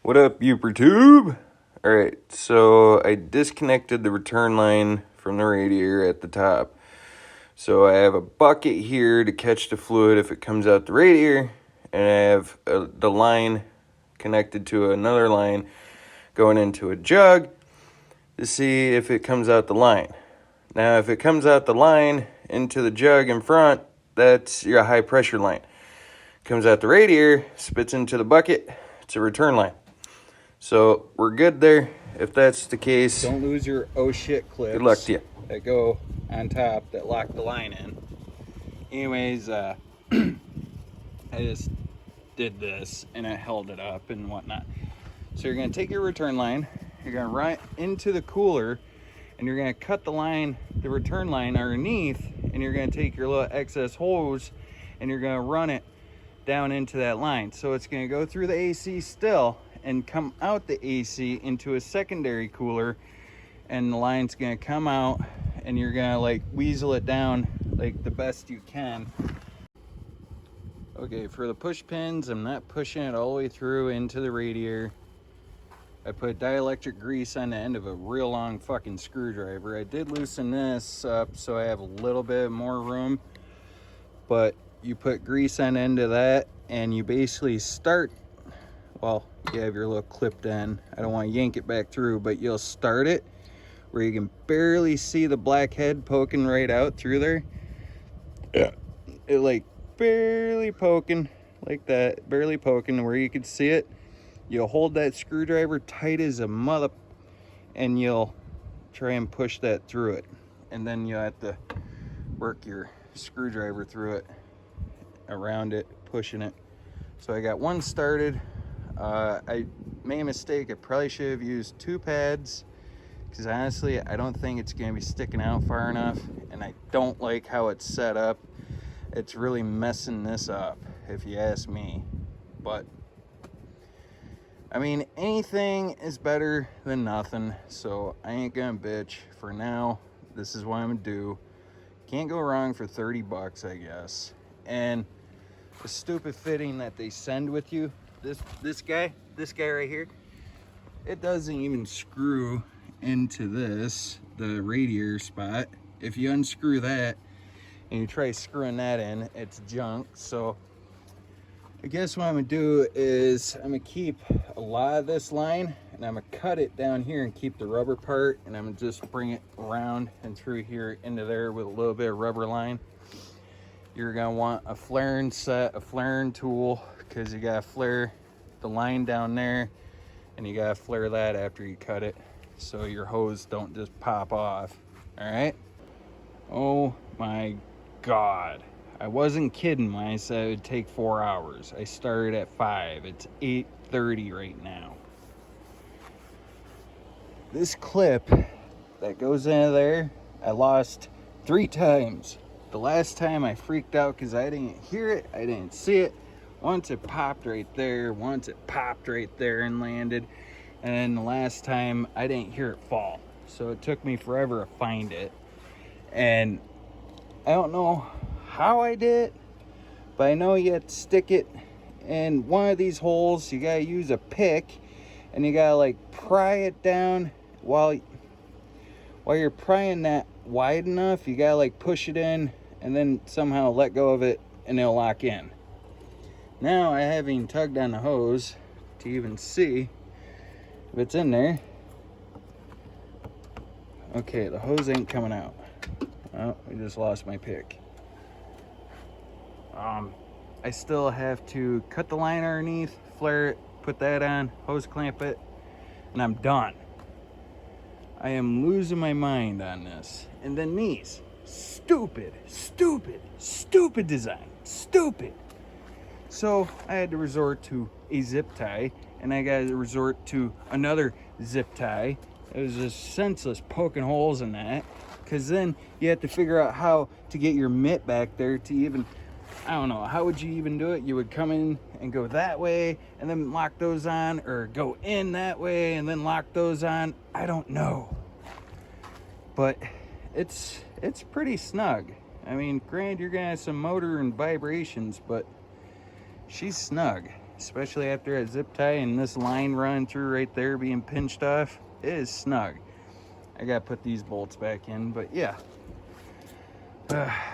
What up, YouTube? Alright, so I disconnected the return line from the radiator at the top. So I have a bucket here to catch the fluid if it comes out the radiator, and I have the line connected to another line going into a jug to see if it comes out the line. Now, if it comes out the line into the jug in front, that's your high pressure line. Comes out the radiator, spits into the bucket, it's a return line. So we're good there. If that's the case, don't lose your oh shit clips. Good luck to you. That go on top that lock the line in. Anyways, I just did this and it held it up and whatnot. So you're gonna take your return line, you're gonna run it into the cooler, and you're gonna cut the line, the return line underneath, and you're gonna take your little excess hose and you're gonna run it down into that line. So it's gonna go through the AC still and come out the AC into a secondary cooler, and the line's gonna come out and you're gonna like weasel it down like the best you can. Okay, for the push pins, I'm not pushing it all the way through into the radiator. I put dielectric grease on the end of a real long fucking screwdriver. I did loosen this up so I have a little bit more room, but you put grease on the end of that and you basically start, well, you have your little clipped end. I don't want to yank it back through, but you'll start it where you can barely see the black head poking right out through there. Yeah. It like barely poking like that, barely poking where you can see it. You'll hold that screwdriver tight as a mother and you'll try and push that through it. And then you'll have to work your screwdriver through it, around it, pushing it. So I got one started. I made a mistake. I probably should have used 2 pads because honestly, I don't think it's going to be sticking out far enough, and I don't like how it's set up. It's really messing this up, if you ask me. But I mean, anything is better than nothing, so I ain't gonna bitch. For now, this is what I'm gonna do. Can't go wrong for 30 bucks, I guess. And the stupid fitting that they send with you, this guy right here, it doesn't even screw into this, the radiator spot. If you unscrew that and you try screwing that in, it's junk. So I guess what I'm gonna do is I'm gonna keep a lot of this line and I'm gonna cut it down here and keep the rubber part, and I'm gonna just bring it around and through here into there with a little bit of rubber line. You're gonna want a flaring set, a flaring tool, because you gotta flare the line down there and you gotta flare that after you cut it so your hose don't just pop off. All right. Oh my God. I wasn't kidding when I said it would take 4 hours. I started at 5. It's 8:30 right now. This clip that goes into there, I lost 3 times. The last time I freaked out because I didn't hear it, I didn't see it. Once it popped right there, once it popped right there and landed. And then the last time I didn't hear it fall. So it took me forever to find it. And I don't know how I did it, but I know you have to stick it in one of these holes. You gotta use a pick and you gotta like pry it down. While you're prying that wide enough, you gotta like push it in and then somehow let go of it and it'll lock in. Now I haven't even tugged on the hose to even see if it's in there. Okay, the hose ain't coming out. Oh, I just lost my pick. I still have to cut the line underneath, flare it, put that on, hose clamp it, and I'm done. I am losing my mind on this. And then these stupid design, stupid. So I had to resort to a zip tie, and I got to resort to another zip tie. It was just senseless poking holes in that, because then you have to figure out how to get your mitt back there to even, I don't know, how would you even do it? You would come in and go that way and then lock those on, or go in that way and then lock those on. I don't know. But it's pretty snug. I mean, granted, you're gonna have some motor and vibrations, but she's snug. especially after a zip tie and this line running through right there being pinched off. It is snug. I gotta put these bolts back in, but yeah.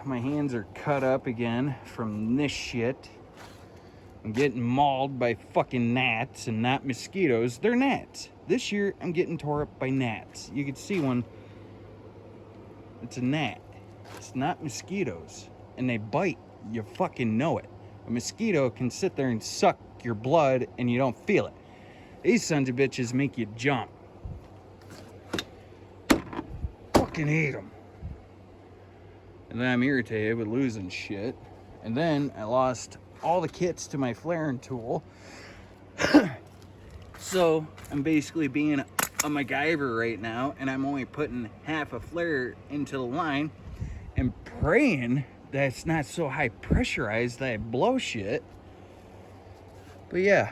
My hands are cut up again from this shit. I'm getting mauled by fucking gnats and not mosquitoes. They're gnats. This year, I'm getting tore up by gnats. You can see one. It's a gnat. It's not mosquitoes. And they bite. You fucking know it. A mosquito can sit there and suck your blood and you don't feel it. These sons of bitches make you jump. Fucking hate them. And then I'm irritated with losing shit. And then I lost all the kits to my flaring tool. So I'm basically being a MacGyver right now, and I'm only putting half a flare into the line and praying that it's not so high pressurized that I blow shit. But yeah,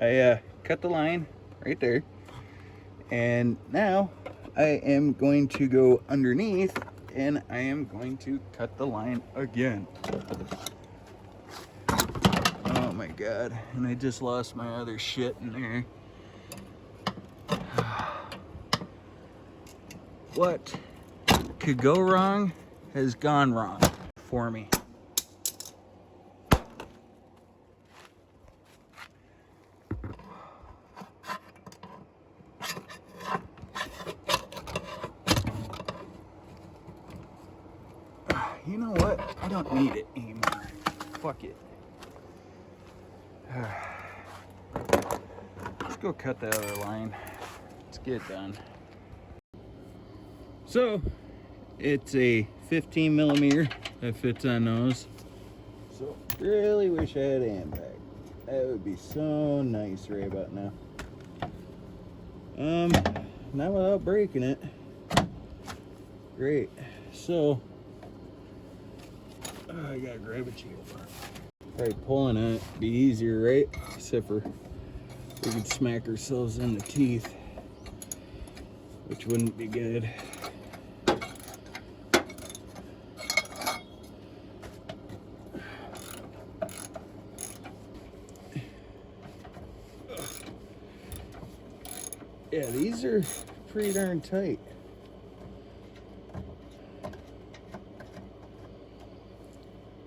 I cut the line right there, and now I am going to go underneath and I am going to cut the line again. Oh my god, and I just lost my other shit in there. What could go wrong has gone wrong for me. You know what? I don't need it anymore. Fuck it. Let's go cut the other line. Let's get it done. So, it's a 15 millimeter that fits on those. So, really wish I had a hand bag. That would be so nice right about now. Not without breaking it. Great. So, I gotta grab a chair. Probably pulling it be easier, right? Except for we could smack ourselves in the teeth, which wouldn't be good. Yeah, these are pretty darn tight.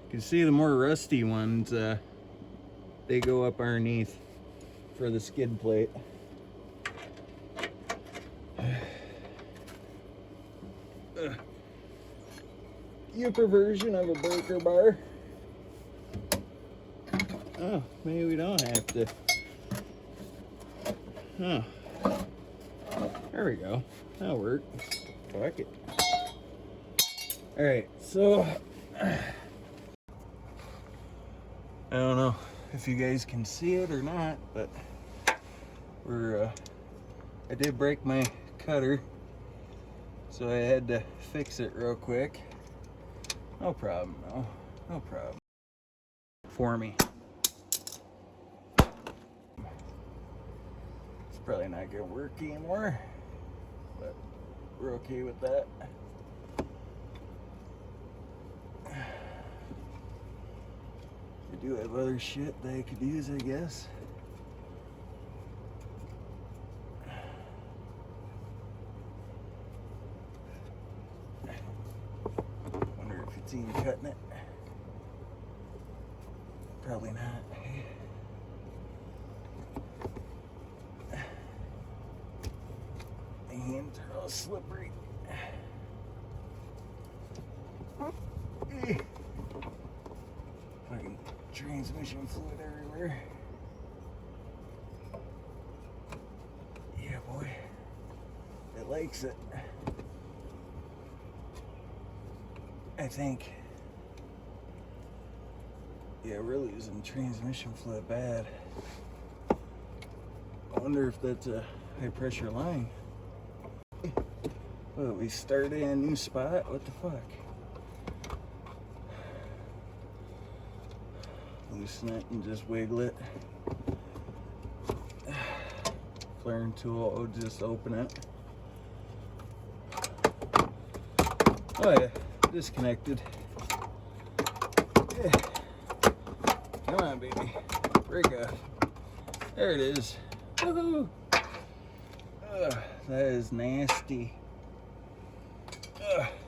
You can see the more rusty ones, they go up underneath for the skid plate. Yipper version of a breaker bar. Oh, maybe we don't have to. Oh, there we go. That'll work. Fuck it. All right, so I don't know if you guys can see it or not, but I did break my cutter, so I had to fix it real quick. No problem, no problem. For me. It's probably not gonna work anymore, but we're okay with that. I do have other shit that I could use, I guess. Wonder if it's even cutting it. Probably not. My hands are all slippery. Fucking transmission fluid everywhere. Yeah, boy. It likes it. I think. Yeah, we're losing transmission fluid bad. I wonder if that's a high pressure line. Well, we started in a new spot? What the fuck? Loosen it and just wiggle it. Flaring tool, I'll just open it. Oh yeah, disconnected. Yeah. Come on, baby. break off. There it is. Woohoo! That is nasty.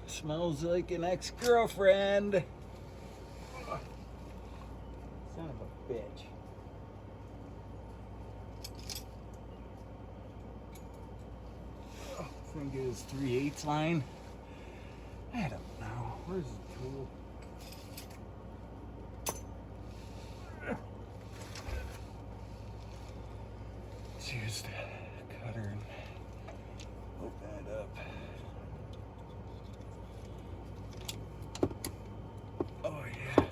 Smells like an ex-girlfriend. Son of a bitch. I think it was 3/8 line. I don't know. Where's the tool? Let's use the cutter and open it up. Oh yeah.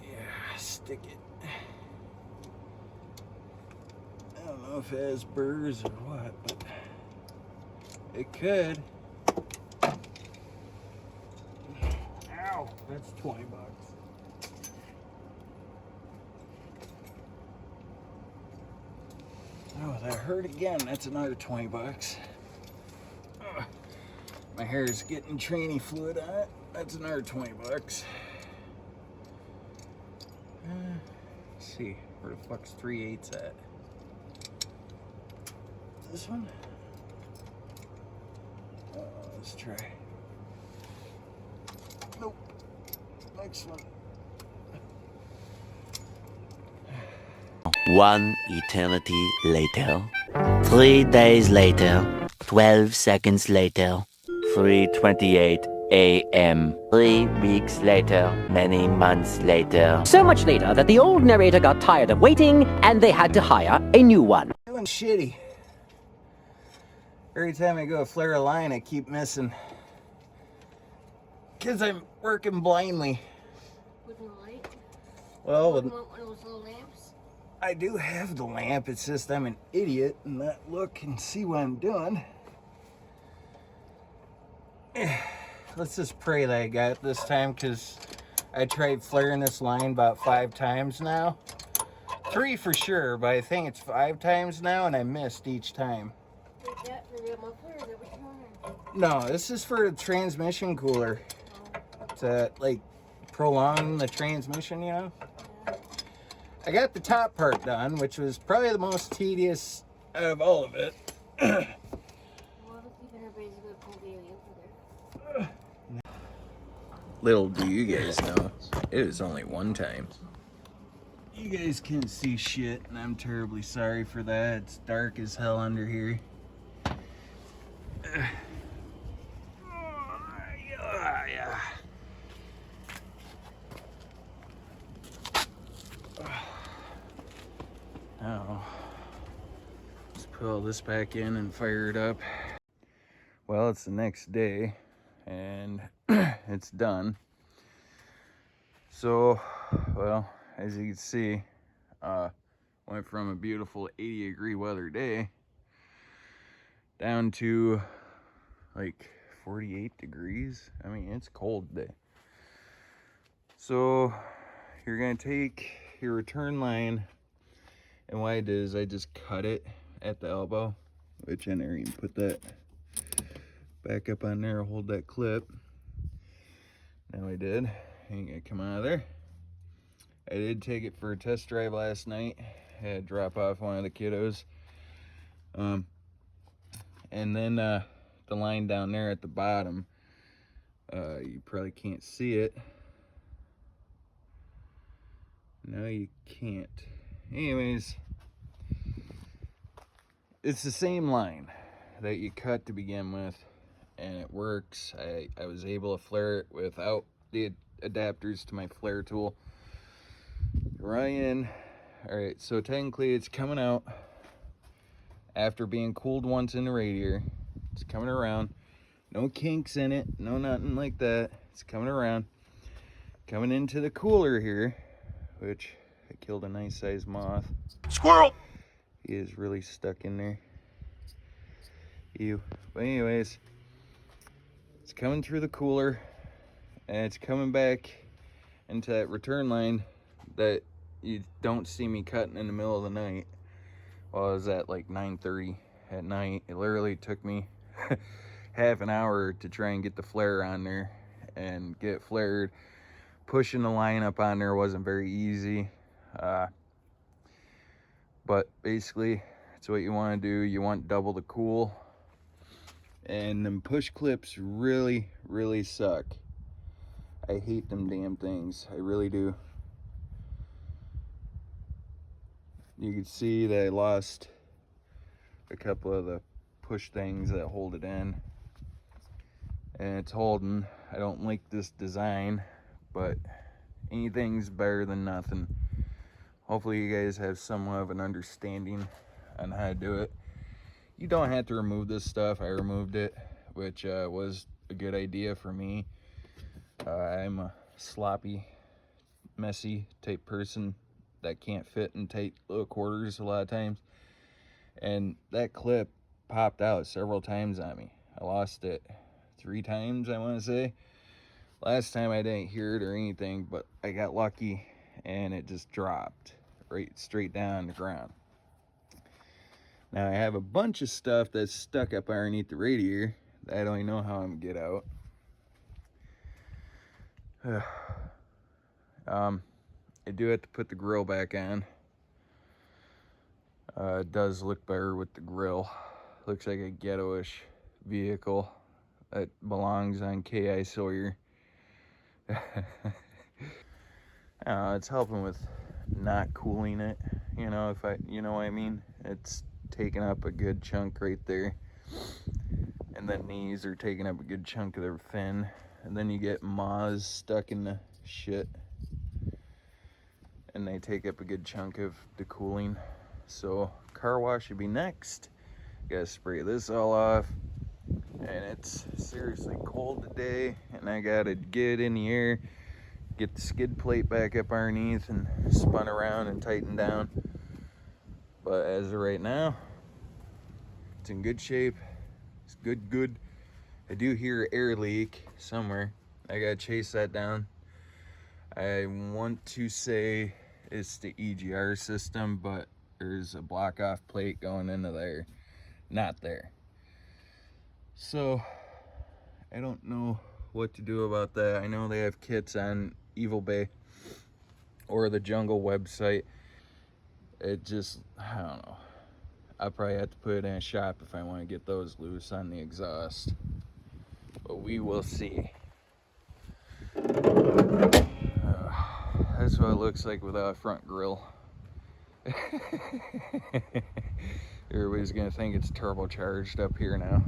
Yeah, stick it. I don't know if it has burrs or what, but it could. Ow, that's $20. Oh, that hurt again. That's another $20. My hair is getting tranny fluid on it. That's another $20. Let's see, where the fuck's 3/8 at? This one? Let's try. Nope. Next one. One eternity later. 3 days later. 12 seconds later. 3:28 a.m. 3 weeks later. Many months later. So much later that the old narrator got tired of waiting and they had to hire a new one. Doing shitty. Every time I go to flare a line, I keep missing. Because I'm working blindly. With no light? Well, Want one of those little lamps? I do have the lamp. It's just I'm an idiot and not look and see what I'm doing. Let's just pray that I got it this time, because I tried flaring this line about 5 times now. 3 for sure, but I think it's 5 times now, and I missed each time. Is that for the muffler? Is that what you're wondering? No, this is for the transmission cooler. To, like, prolong the transmission, you know? I got the top part done, which was probably the most tedious out of all of it. Well, keeping her busy with pull the lamp for there. Little do you guys know, it was only one time. You guys can't see shit, and I'm terribly sorry for that. It's dark as hell under here. Yeah. Now, let's put all this back in and fire it up. Well, it's the next day, and it's done. So, well, as you can see, went from a beautiful 80-degree weather day down to like 48 degrees. I mean, it's cold day. So you're gonna take your return line, and what I did is I just cut it at the elbow, which I never even put that back up on there, hold that clip. Now I did. Ain't gonna come out of there. I did take it for a test drive last night. I had to drop off one of the kiddos. And then the line down there at the bottom, you probably can't see it. No, you can't. Anyways, it's the same line that you cut to begin with, and it works. I was able to flare it without the adapters to my flare tool. Right in. Alright, so technically it's coming out after being cooled once in the radiator. It's coming around. No kinks in it, no nothing like that. It's coming around. Coming into the cooler here, which I killed a nice sized moth. Squirrel! He is really stuck in there. Ew. But anyways, it's coming through the cooler, and it's coming back into that return line that you don't see me cutting in the middle of the night. Well, I was at like 9:30 at night. It literally took me half an hour to try and get the flare on there and get it flared. Pushing the line up on there wasn't very easy. But basically, that's what you want to do. You want double the cool. And them push clips really, really suck. I hate them damn things. I really do. You can see that I lost a couple of the push things that hold it in. And it's holding. I don't like this design, but anything's better than nothing. Hopefully you guys have somewhat of an understanding on how to do it. You don't have to remove this stuff. I removed it, which was a good idea for me. I'm a sloppy, messy type person that can't fit in tight little quarters a lot of times. And that clip popped out several times on me. I lost it 3 times, I want to say. Last time I didn't hear it or anything, but I got lucky and it just dropped right straight down on the ground. Now I have a bunch of stuff that's stuck up underneath the radiator that I don't even know how I'm gonna get out. I do have to put the grill back on. It does look better with the grill. Looks like a ghetto-ish vehicle that belongs on K.I. Sawyer. It's helping with not cooling it, you know, you know what I mean. It's taking up a good chunk right there, and then these are taking up a good chunk of their fin, and then you get maws stuck in the shit, and they take up a good chunk of the cooling. So car wash should be next. Gotta spray this all off, and it's seriously cold today, and I gotta get in the air, get the skid plate back up underneath and spun around and tightened down. But as of right now, it's in good shape. It's good. I do hear an air leak somewhere. I gotta chase that down. I want to say it's the EGR system, but there's a block off plate going into there. Not there. So I don't know what to do about that. I know they have kits on Evil Bay or the Jungle website. It just, I don't know. I'll probably have to put it in a shop if I want to get those loose on the exhaust. But we will see. That's what it looks like without a front grill. Everybody's gonna think it's turbocharged up here now.